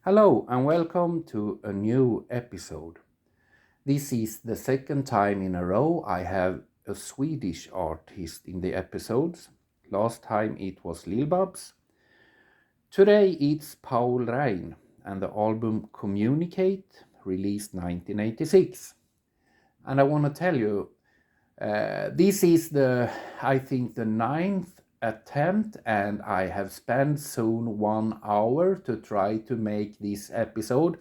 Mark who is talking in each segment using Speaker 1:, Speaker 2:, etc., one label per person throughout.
Speaker 1: Hello and welcome to a new episode. This is the second time in a row I have a Swedish artist in the episodes. Last time it was Lil Bubs. Today it's Paul Rein and the album Communicate, released 1986. And I want to tell you, this is I think, the ninth attempt, and I have spent soon 1 hour to try to make this episode.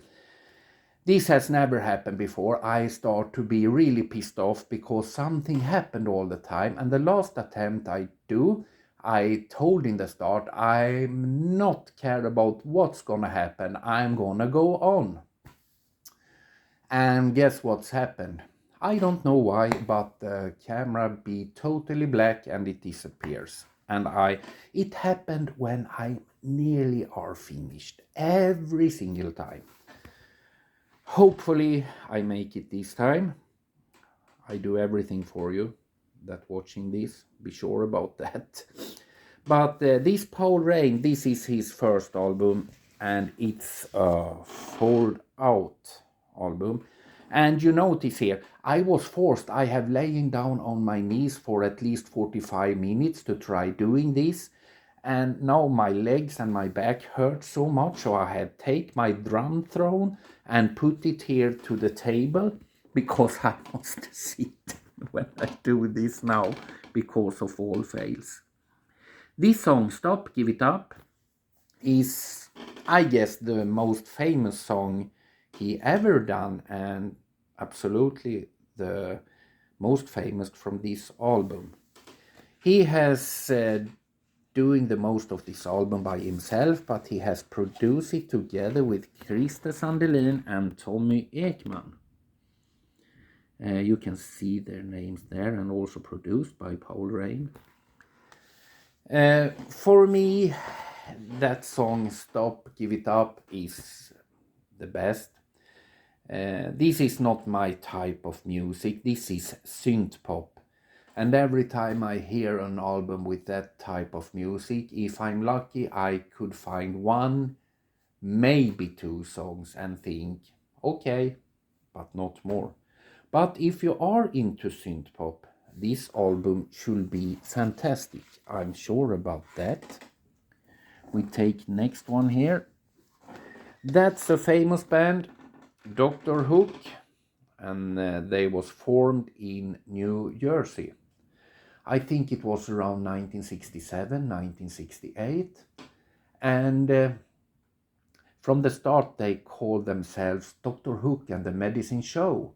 Speaker 1: This has never happened before. I start to be really pissed off because something happened all the time. And the last attempt I told in the start, I'm not care about what's gonna happen. I'm gonna go on. And guess what's happened? I don't know why, but the camera be totally black and it disappears. And it happened when I nearly are finished every single time. Hopefully I make it this time. I do everything for you that watching this. Be sure about that. But this Paul Rein, this is his first album, and it's a fold out album. And you notice here, I have laying down on my knees for at least 45 minutes to try doing this. And now my legs and my back hurt so much, so I had take my drum throne and put it here to the table because I must sit when I do this now because of all fails. This song, Stop, Give It Up, is, I guess, the most famous song he ever done, and absolutely the most famous from this album. He has doing the most of this album by himself, but he has produced it together with Christer Sandelin and Tommy Ekman. You can see their names there, and also produced by Paul Rein. For me, that song Stop, Give It Up is the best. This is not my type of music. This is synth pop. And every time I hear an album with that type of music, if I'm lucky, I could find one, maybe two songs and think, okay, but not more. But if you are into synth pop, this album should be fantastic. I'm sure about that. We take next one here. That's a famous band, Dr. Hook, and they was formed in New Jersey. I think it was around 1967, 1968. And from the start, they called themselves Dr. Hook and the Medicine Show.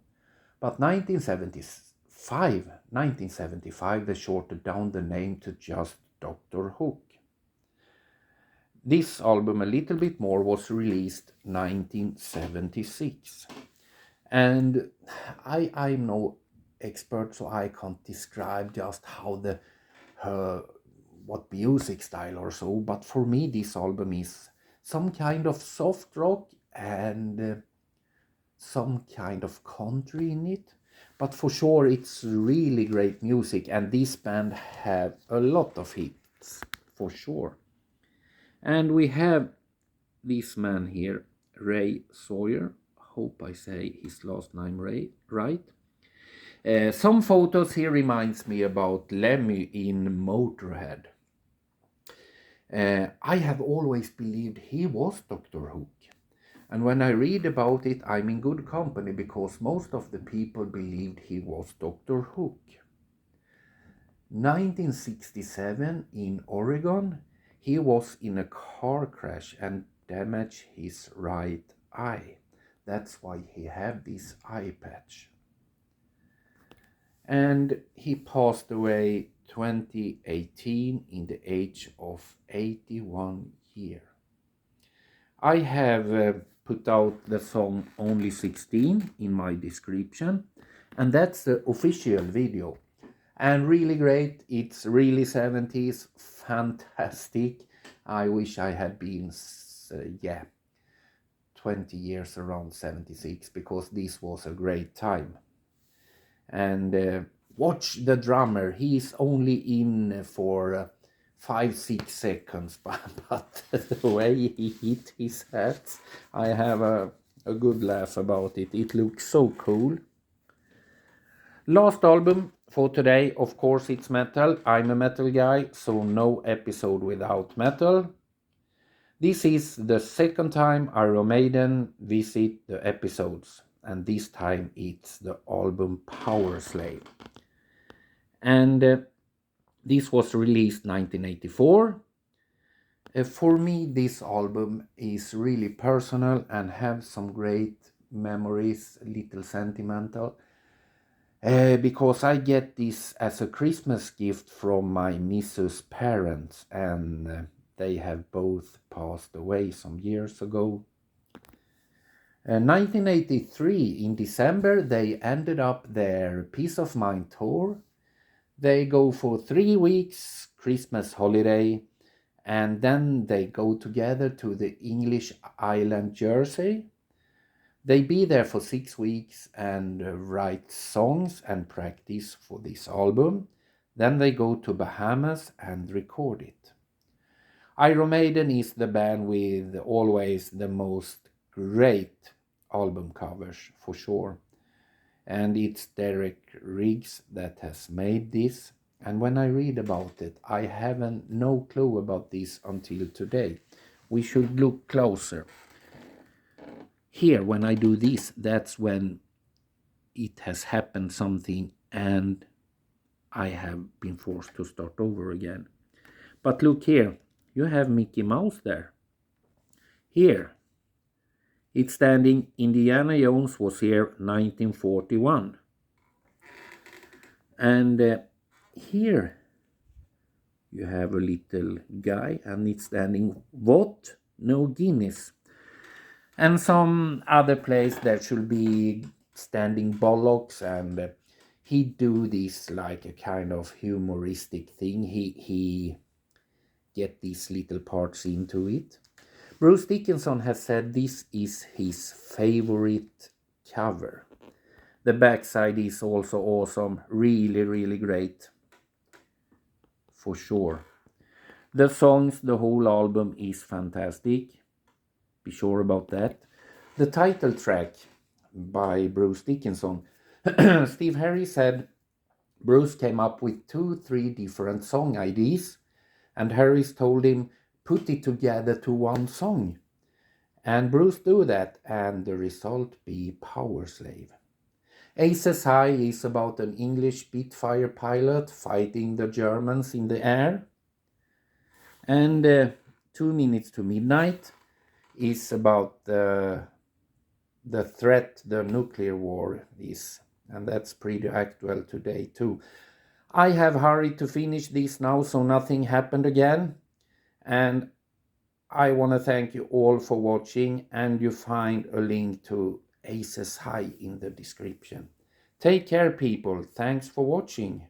Speaker 1: But 1975, they shortened down the name to just Dr. Hook. This album, a little bit more, was released 1976. And I'm no expert, so I can't describe just how what music style or so, but for me this album is some kind of soft rock and some kind of country in it, but for sure it's really great music, and this band have a lot of hits for sure. And we have this man here, Ray Sawyer. Hope I say his last name right. Some photos here reminds me about Lemmy in Motorhead. I have always believed he was Dr. Hook. And when I read about it, I'm in good company because most of the people believed he was Dr. Hook. 1967 in Oregon, he was in a car crash and damaged his right eye. That's why he had this eye patch. And he passed away 2018 in the age of 81 years. I have put out the song Only 16 in my description, and that's the official video. And really great, it's really 70s, fantastic. I wish I had been, 20 years around 76, because this was a great time. And watch the drummer, he's only in for 5-6 seconds, but the way he hit his hat, I have a good laugh about it. It looks so cool. Last album for today, of course, it's metal. I'm a metal guy, so no episode without metal. This is the second time Iron Maiden visit the episodes, and this time it's the album Power Slave. And this was released 1984. For me, this album is really personal and have some great memories, a little sentimental. Because I get this as a Christmas gift from my missus' parents, and they have both passed away some years ago. 1983, in December, they ended up their Peace of Mind tour. They go for 3 weeks Christmas holiday, and then they go together to the English island Jersey. They be there for 6 weeks and write songs and practice for this album. Then they go to Bahamas and record it. Iron Maiden is the band with always the most great album covers, for sure. And it's Derek Riggs that has made this. And when I read about it, I haven't no clue about this until today. We should look closer. Here, when I do this, that's when it has happened something and I have been forced to start over again. But look here, you have Mickey Mouse there. Here, it's standing Indiana Jones was here 1941. And here you have a little guy and it's standing what? No Guinness. And some other place there should be standing bollocks, and he do this like a kind of humoristic thing. He get these little parts into it. Bruce Dickinson has said this is his favorite cover. The backside is also awesome, really, really great, for sure. The songs, the whole album is fantastic. Be sure about that. The title track by Bruce Dickinson. Steve Harris said Bruce came up with 2-3 different song ideas, and Harris told him put it together to one song. And Bruce do that, and the result be Power Slave. Aces High is about an English Spitfire pilot fighting the Germans in the air. And 2 Minutes to Midnight is about the threat the nuclear war is, and that's pretty actual today too. I have hurried to finish this now so nothing happened again, and I want to thank you all for watching, and you find a link to Aces High in the description. Take care, people. Thanks for watching.